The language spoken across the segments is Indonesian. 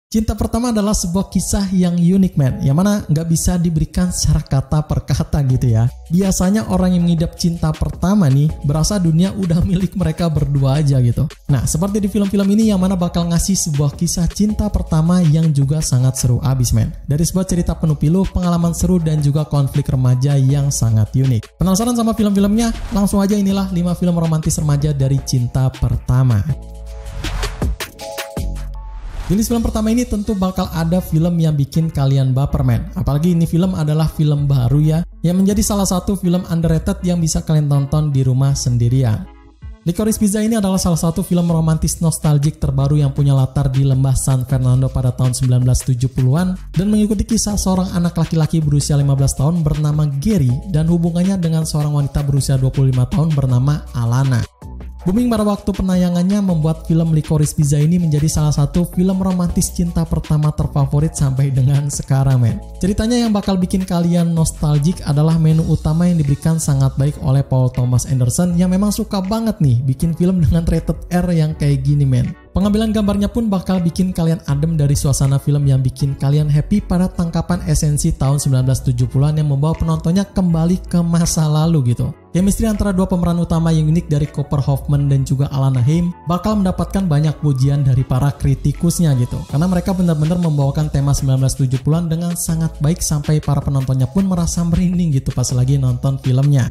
Cinta Pertama adalah sebuah kisah yang unik men, yang mana nggak bisa diberikan secara kata per kata gitu ya. Biasanya orang yang mengidap cinta pertama nih, berasa dunia udah milik mereka berdua aja gitu. Nah, seperti di film-film ini yang mana bakal ngasih sebuah kisah cinta pertama yang juga sangat seru abis men. Dari sebuah cerita penuh pilu, pengalaman seru dan juga konflik remaja yang sangat unik. Penasaran sama film-filmnya? Langsung aja inilah 5 film romantis remaja dari Cinta Pertama. Di list film pertama ini tentu bakal ada film yang bikin kalian baper men. Apalagi ini film adalah film baru ya, yang menjadi salah satu film underrated yang bisa kalian tonton di rumah sendirian. Licorice Pizza ini adalah salah satu film romantis nostalgic terbaru yang punya latar di lembah San Fernando pada tahun 1970-an dan mengikuti kisah seorang anak laki-laki berusia 15 tahun bernama Gary dan hubungannya dengan seorang wanita berusia 25 tahun bernama Alana. Booming pada waktu penayangannya membuat film Licorice Pizza ini menjadi salah satu film romantis cinta pertama terfavorit sampai dengan sekarang men. Ceritanya yang bakal bikin kalian nostalgic adalah menu utama yang diberikan sangat baik oleh Paul Thomas Anderson yang memang suka banget nih bikin film dengan rated R yang kayak gini men. Pengambilan gambarnya pun bakal bikin kalian adem dari suasana film yang bikin kalian happy pada tangkapan esensi tahun 1970-an yang membawa penontonnya kembali ke masa lalu gitu. Chemistry antara dua pemeran utama yang unik dari Cooper Hoffman dan juga Alana Haim bakal mendapatkan banyak pujian dari para kritikusnya gitu. Karena mereka benar-benar membawakan tema 1970-an dengan sangat baik sampai para penontonnya pun merasa merinding gitu pas lagi nonton filmnya.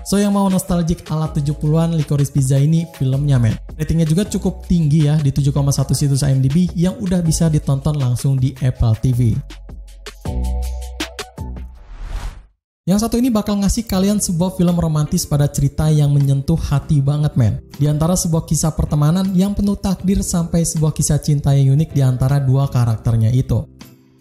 So yang mau nostalgic ala 70-an, Licorice Pizza ini filmnya men. Ratingnya juga cukup tinggi ya di 7,1 situs IMDb yang udah bisa ditonton langsung di Apple TV. Yang satu ini bakal ngasih kalian sebuah film romantis pada cerita yang menyentuh hati banget men. Di antara sebuah kisah pertemanan yang penuh takdir sampai sebuah kisah cinta yang unik di antara dua karakternya itu.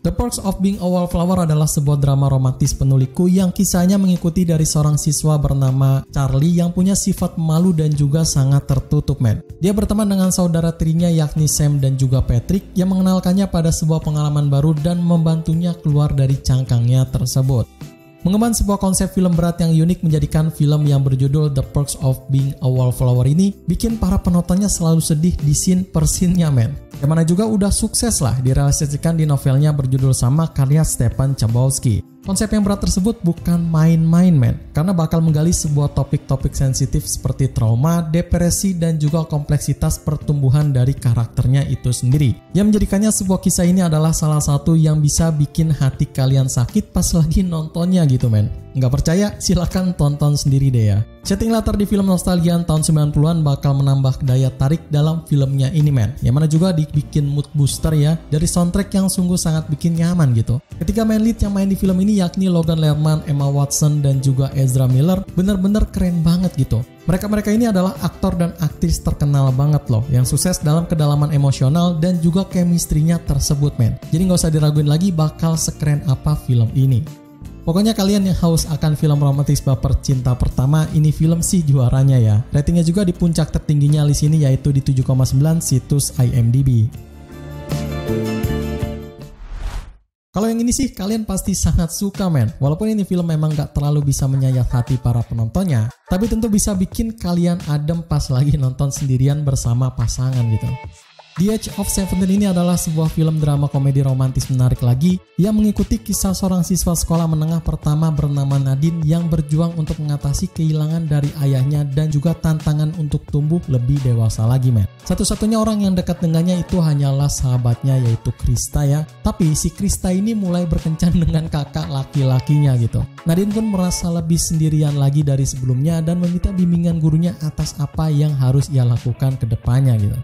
The Perks of Being a Wallflower adalah sebuah drama romantis penuh liku yang kisahnya mengikuti dari seorang siswa bernama Charlie yang punya sifat malu dan juga sangat tertutup men. Dia berteman dengan saudara tirinya yakni Sam dan juga Patrick yang mengenalkannya pada sebuah pengalaman baru dan membantunya keluar dari cangkangnya tersebut. Mengemban sebuah konsep film berat yang unik menjadikan film yang berjudul The Perks of Being a Wallflower ini bikin para penontonnya selalu sedih di scene per scene-nya men. Yang mana juga udah sukses lah direalisasikan di novelnya berjudul sama karya Stephen Chbosky. Konsep yang berat tersebut bukan main-main men, karena bakal menggali sebuah topik-topik sensitif seperti trauma, depresi, dan juga kompleksitas pertumbuhan dari karakternya itu sendiri. Yang menjadikannya sebuah kisah ini adalah salah satu yang bisa bikin hati kalian sakit pas lagi nontonnya gitu men. Nggak percaya? Silahkan tonton sendiri deh ya. Setting latar di film nostalgian tahun 90-an bakal menambah daya tarik dalam filmnya ini men. Yang mana juga dibikin mood booster ya, dari soundtrack yang sungguh sangat bikin nyaman gitu. Ketika main lead yang main di film ini yakni Logan Lerman, Emma Watson, dan juga Ezra Miller bener-bener keren banget gitu. Mereka ini adalah aktor dan aktris terkenal banget loh, yang sukses dalam kedalaman emosional dan juga chemistry-nya tersebut men. Jadi nggak usah diraguin lagi bakal sekeren apa film ini. Pokoknya kalian yang haus akan film romantis baper Cinta Pertama, ini film sih juaranya ya. Ratingnya juga di puncak tertingginya di sini yaitu di 7,9 situs IMDb. Kalau yang ini sih kalian pasti sangat suka men. Walaupun ini film memang gak terlalu bisa menyayat hati para penontonnya, tapi tentu bisa bikin kalian adem pas lagi nonton sendirian bersama pasangan gitu. The Age of 17 ini adalah sebuah film drama komedi romantis menarik lagi yang mengikuti kisah seorang siswa sekolah menengah pertama bernama Nadine yang berjuang untuk mengatasi kehilangan dari ayahnya dan juga tantangan untuk tumbuh lebih dewasa lagi men. Satu-satunya orang yang dekat dengannya itu hanyalah sahabatnya yaitu Krista ya. Tapi si Krista ini mulai berkencan dengan kakak laki-lakinya gitu. Nadine pun merasa lebih sendirian lagi dari sebelumnya dan meminta bimbingan gurunya atas apa yang harus ia lakukan ke depannya gitu.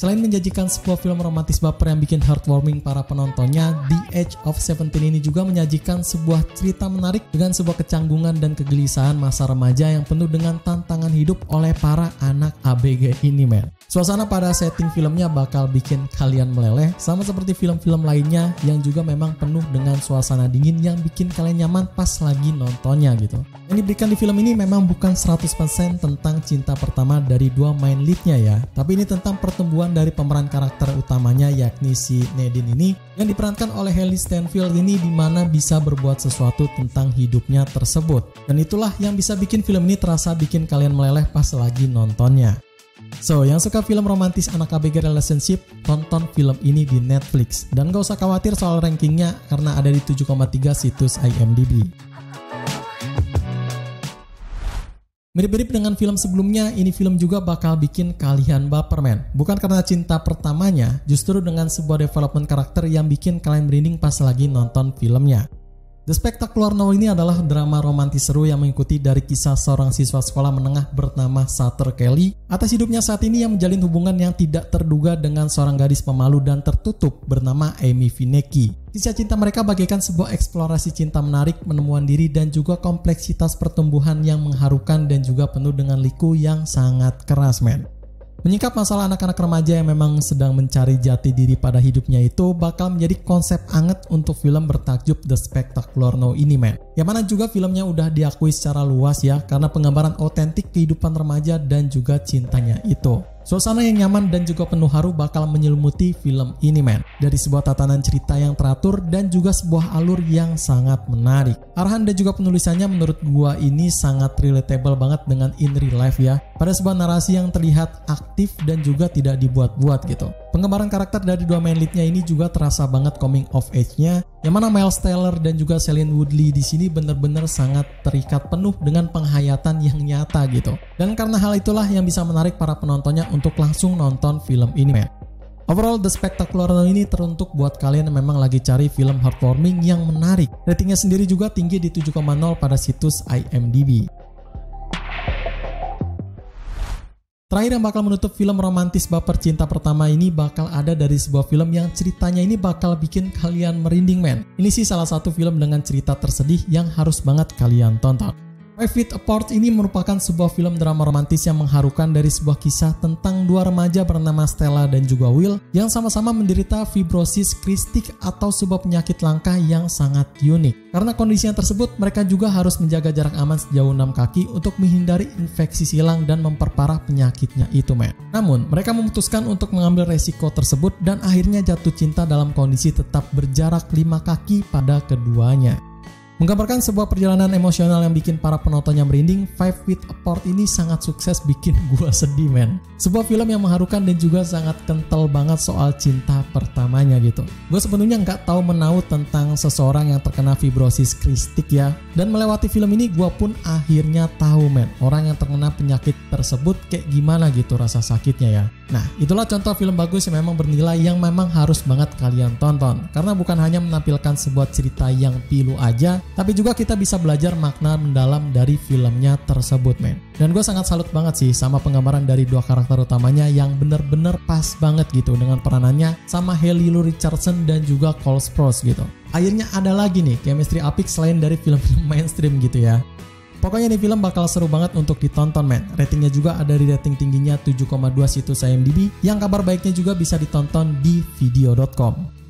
Selain menjanjikan sebuah film romantis baper yang bikin heartwarming para penontonnya, The Age of 17 ini juga menyajikan sebuah cerita menarik dengan sebuah kecanggungan dan kegelisahan masa remaja yang penuh dengan tantangan hidup oleh para anak ABG ini men. Suasana pada setting filmnya bakal bikin kalian meleleh, sama seperti film-film lainnya yang juga memang penuh dengan suasana dingin yang bikin kalian nyaman pas lagi nontonnya gitu. Yang diberikan di film ini memang bukan 100% tentang cinta pertama dari dua main leadnya ya, tapi ini tentang pertumbuhan dari pemeran karakter utamanya yakni si Nadine ini yang diperankan oleh Hailee Steinfeld ini dimana bisa berbuat sesuatu tentang hidupnya tersebut. Dan itulah yang bisa bikin film ini terasa bikin kalian meleleh pas lagi nontonnya. So, yang suka film romantis anak ABG relationship, tonton film ini di Netflix. Dan gak usah khawatir soal rankingnya karena ada di 7,3 situs IMDb. Mirip-mirip dengan film sebelumnya, ini film juga bakal bikin kalian baper, men. Bukan karena cinta pertamanya, justru dengan sebuah development karakter yang bikin kalian merinding pas lagi nonton filmnya. The Spectacular No ini adalah drama romantis seru yang mengikuti dari kisah seorang siswa sekolah menengah bernama Sutter Kelly atas hidupnya saat ini yang menjalin hubungan yang tidak terduga dengan seorang gadis pemalu dan tertutup bernama Amy Vinecki. Kisah cinta mereka bagaikan sebuah eksplorasi cinta menarik, penemuan diri dan juga kompleksitas pertumbuhan yang mengharukan dan juga penuh dengan liku yang sangat keras, men. Menyingkap masalah anak-anak remaja yang memang sedang mencari jati diri pada hidupnya itu bakal menjadi konsep anget untuk film bertajuk The Spectacular No ini, men. Yang mana juga filmnya udah diakui secara luas ya karena penggambaran otentik kehidupan remaja dan juga cintanya itu. Suasana yang nyaman dan juga penuh haru bakal menyelimuti film ini, men. Dari sebuah tatanan cerita yang teratur dan juga sebuah alur yang sangat menarik. Arahan dan juga penulisannya menurut gua ini sangat relatable banget dengan in real life ya. Pada sebuah narasi yang terlihat aktif dan juga tidak dibuat-buat gitu. Penggambaran karakter dari dua main lead-nya ini juga terasa banget coming of age-nya. Yang mana Miles Teller dan juga Shailene Woodley di sini benar-benar sangat terikat penuh dengan penghayatan yang nyata gitu. Dan karena hal itulah yang bisa menarik para penontonnya untuk langsung nonton film ini, men. Overall, The Spectacular No ini teruntuk buat kalian yang memang lagi cari film heartwarming yang menarik. Ratingnya sendiri juga tinggi di 7,0 pada situs IMDb. Terakhir yang bakal menutup film romantis baper cinta pertama ini bakal ada dari sebuah film yang ceritanya ini bakal bikin kalian merinding, men. Ini sih salah satu film dengan cerita tersedih yang harus banget kalian tonton. 5 Feet Apart ini merupakan sebuah film drama romantis yang mengharukan dari sebuah kisah tentang dua remaja bernama Stella dan juga Will yang sama-sama menderita fibrosis kristik atau sebuah penyakit langka yang sangat unik. Karena kondisinya tersebut, mereka juga harus menjaga jarak aman sejauh 6 kaki untuk menghindari infeksi silang dan memperparah penyakitnya itu, men. Namun, mereka memutuskan untuk mengambil resiko tersebut dan akhirnya jatuh cinta dalam kondisi tetap berjarak 5 kaki pada keduanya. Menggambarkan sebuah perjalanan emosional yang bikin para penontonnya merinding, 5 Feet Apart ini sangat sukses bikin gua sedih, men. Sebuah film yang mengharukan dan juga sangat kental banget soal cinta pertamanya gitu. Gue sepenuhnya nggak tahu menau tentang seseorang yang terkena fibrosis kristik ya. Dan melewati film ini gue pun akhirnya tahu, men, orang yang terkena penyakit tersebut kayak gimana gitu rasa sakitnya ya. Nah, itulah contoh film bagus yang memang bernilai yang memang harus banget kalian tonton. Karena bukan hanya menampilkan sebuah cerita yang pilu aja, tapi juga kita bisa belajar makna mendalam dari filmnya tersebut, men. Dan gue sangat salut banget sih sama penggambaran dari dua karakter utamanya yang bener-bener pas banget gitu dengan peranannya sama Haley Lu Richardson dan juga Cole Sprouse gitu. Akhirnya ada lagi nih chemistry apik selain dari film-film mainstream gitu ya. Pokoknya nih film bakal seru banget untuk ditonton, men. Ratingnya juga ada di rating tingginya 7,2 situs IMDb, yang kabar baiknya juga bisa ditonton di video.com.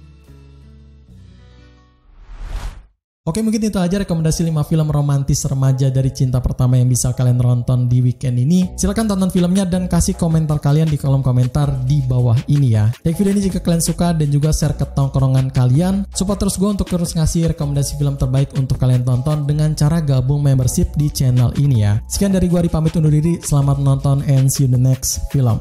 Oke, mungkin itu aja rekomendasi 5 film romantis remaja dari cinta pertama yang bisa kalian nonton di weekend ini. Silahkan tonton filmnya dan kasih komentar kalian di kolom komentar di bawah ini ya. Like video ini jika kalian suka dan juga share ke tongkrongan kalian. Support terus gue untuk terus ngasih rekomendasi film terbaik untuk kalian tonton dengan cara gabung membership di channel ini ya. Sekian dari gue, Ari, pamit undur diri. Selamat menonton and see you in the next film.